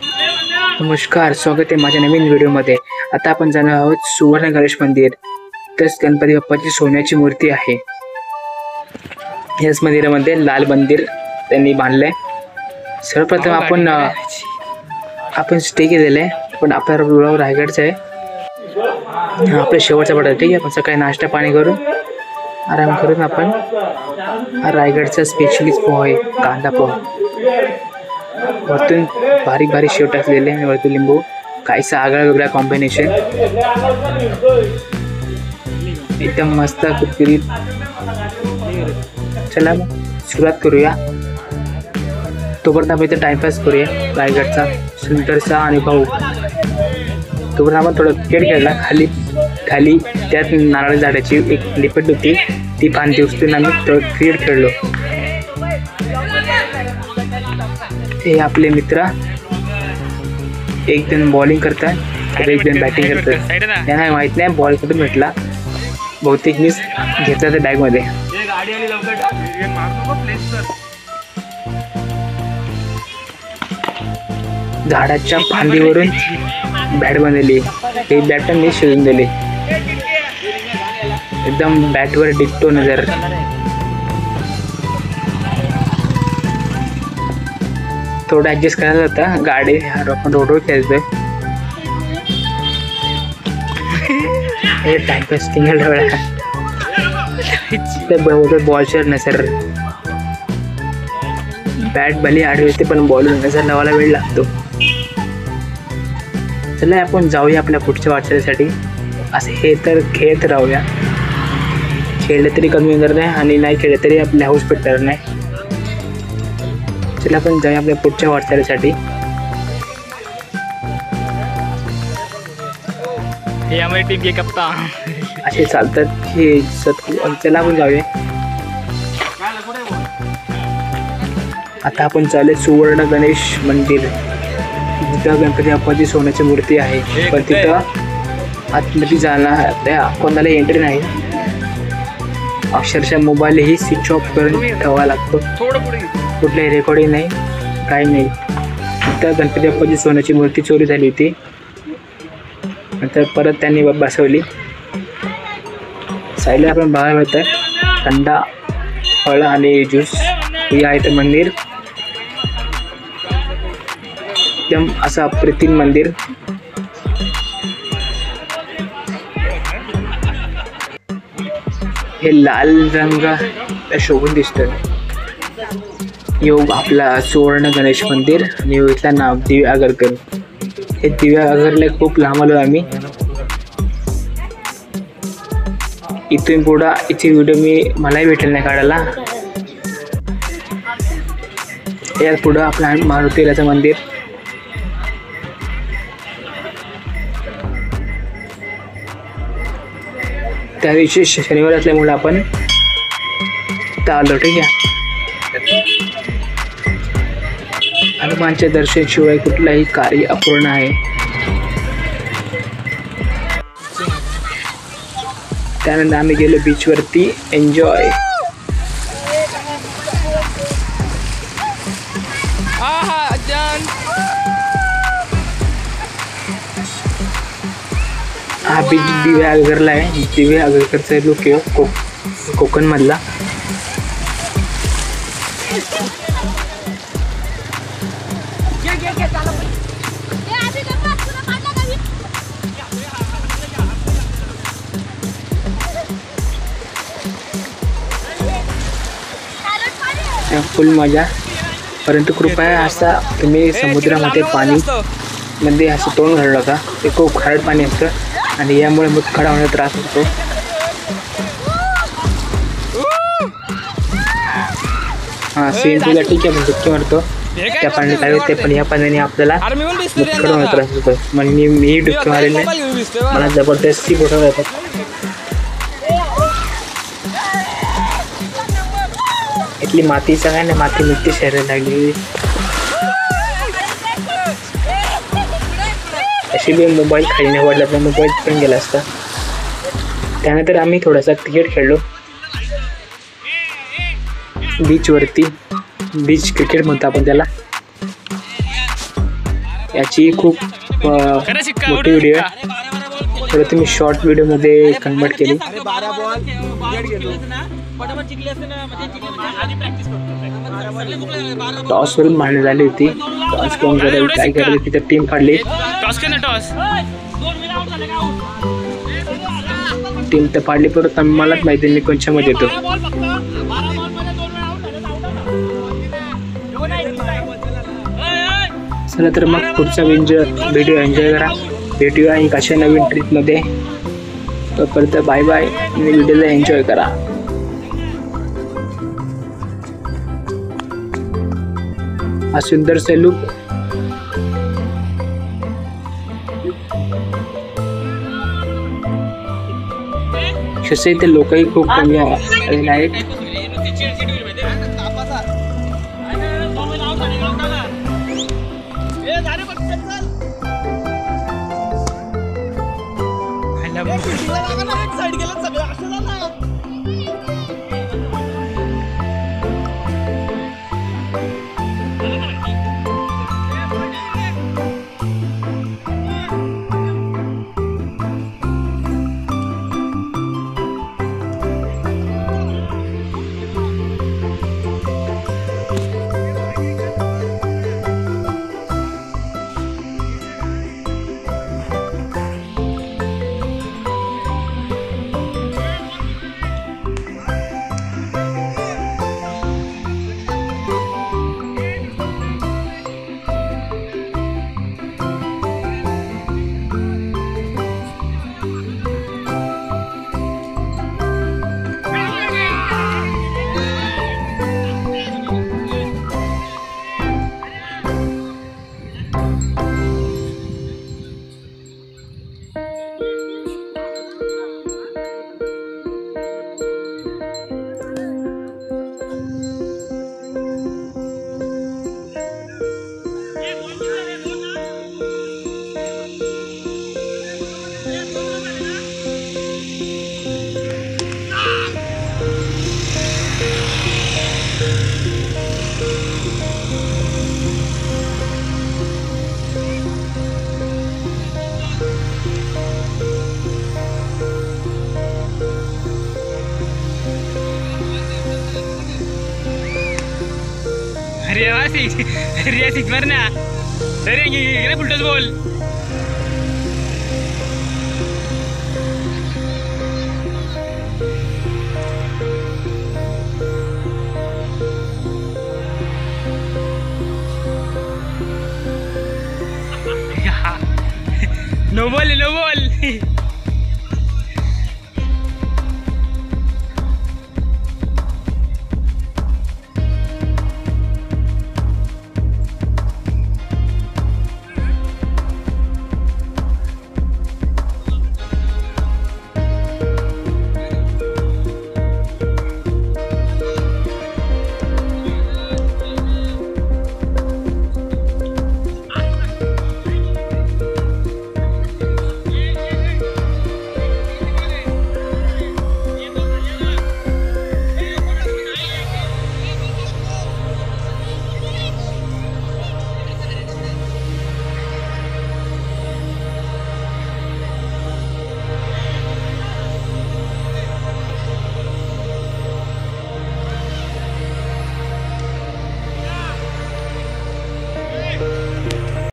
नमस्कार, स्वागत आहे माझ्या नवीन व्हिडिओमध्ये। आता आपण जाणार आहोत सुवर्ण गणेश मंदिर। तस गणपती बाप्पाची सोन्याची मूर्ती आहे। याच मंदिरामध्ये लाल मंदिर त्यांनी बांधलंय। सर्वप्रथम आपण स्टे केलेलं आहे, पण आपला रोड रायगडचा आहे। आपल्या शेवटचा पडा ठीक आहे। आपण सकाळी नाश्ता पाणी करून आराम करून आपण रायगडचा स्पेशलिस्ट पोहा आहे, कांदा पोहा। वरतून बारीक बारीक शेव टाकलेले आणि वरतून लिंबू, काहीसा आगळा वेगळा कॉम्बिनेशन, एकदम मस्त कुरकुरीत। चला मग सुरुवात करूया। तोपर्यंत आपण इथं टाइमपास करूया रायगडचा सुंदरसा अनुभव। तोपर्यंत आपण थोडं क्रिकेट खेळला। खाली त्यात नारळ झाडाची एक लिपट होती, ती बांधली उचलून आम्ही थोडं क्रिकेट खेळलो। हे आपले मित्र, एक जण बॉलिंग करतात तर एक जण बॅटिंग करतात। त्यांना माहित नाही बॉल कुठून भेटला, बहुतेक मीच घेतला त्या बॅग मध्ये। झाडाच्या फांदीवरून बॅट बनवली, हे बॅट मी शिजून दिली। एकदम बॅटवर डिक्टो नजर। थोडं ऍडजस्ट करायला होता, गाडी आपण रोडवर खेळतोय। हे टाइमपास टिंगल डोळा बरोबर बॉलवर नजर। बॅट भली आडवी होते पण बॉलवर नजर लावायला वेळ लागतो। चला आपण जाऊया आपल्या पुढच्या वाटचालीसाठी। असे हे तर खेळत राहूया, खेळले तरी कमी होणार नाही आणि नाही खेळले तरी आपल्या हाऊस पेटणार नाही। चला आपण जाऊया आपल्या पुढच्या वाटचालीसाठी। हे आम्ही टीम के कप्तान असे चालतात हे चला आपण जाऊया। आता आपण चालले सुवर्ण गणेश मंदिर, जिथं गणपती बाप्पाची सोन्याची मूर्ती आहे। पण तिथं आतमध्ये जाणार त्या कोणाला एंट्री नाही, अक्षरशः मोबाईलही स्विच ऑफ करून ठेवावा लागतो। कुठल्याही रेकॉर्डिंग नाही, काही नाही। तिथं गणपती बाप्पाची सोन्याची मूर्ती चोरी झाली होती, नंतर परत त्यांनी बसवली। साईडला आपण बघायला मिळतं थंडा फळ आणि ज्यूस। हे आहे ते मंदिर, एकदम असं अप्रतिम मंदिर। हे लाल रंग शोभून दिसतं। योग आपला सुवर्ण गणेश मंदिर आणि इथलं नाव दिव्या आगरकर। हे दिव्या आगरला खूप लांब आलो आम्ही। इथून पुढं इथे व्हिडिओ मलाही भेटेल नाही काढायला। यात पुढं आपला मारुतीलाचं मंदिर। त्या दिवशी शनिवार असल्यामुळे आपण आलो ठीक आहे। हनुमानच्या दर्शन शिवाय कुठलाही कार्य अपूर्ण आहे। त्यानंतर आम्ही गेलो बीचवरती एन्जॉय। हा बीच दिव्या आगरला आहे। दिव्या आगरकरचा लुक आहे कोकण मधला। फुल मजा, परंतु कृपया असा तुम्ही समुद्रामध्ये पाणी मध्ये असं तोंड घालू नका, ते खूप खारट पाणी असतं आणि यामुळे मुतखडा होण्याचा त्रास होतो। हा स्विमिंग पूलला ठीक आहे, आपण डुबकी मारतो त्या पाण्यात काय होते, पण या पाण्याने आपल्याला मुतखडा होण्याचा त्रास होतो। म्हणजे मी डुबकी मारले, मला जबरदस्ती बोटावर येतात। इथली मातीचा काय ना माती मिट्टी शरीर लागली। अशी बी मोबाईल खाली नाही वाढला तर मोबाईल पण गेला असता। त्यानंतर आम्ही थोडासा क्रिकेट खेळलो बीचवरती। बीच क्रिकेट म्हणतो आपण त्याला। याची खूप मोठी व्हिडिओ आहे, तर तुम्ही शॉर्ट व्हिडिओमध्ये कन्वर्ट केली. टॉसवरून मांडणी झाली होती. टॉस कोण करेल काय करेल तिथे टीम काढली. टीम तर पाडली, परत मलाच माहिती मी कोणच्यामध्ये येतो. चला तर मग पुढचा व्हिडिओ एन्जॉय करा. भेटूया एक अशा नवीन ट्रिपमध्ये. तोपर्यंत बाय बाय आणि व्हिडिओला एन्जॉय करा. हा सुंदर सेलूक कसे ते लोकही खूप कमी आलेले आहेत. Ria sih mana? Dari yang gini putus bol. No ball, no ball.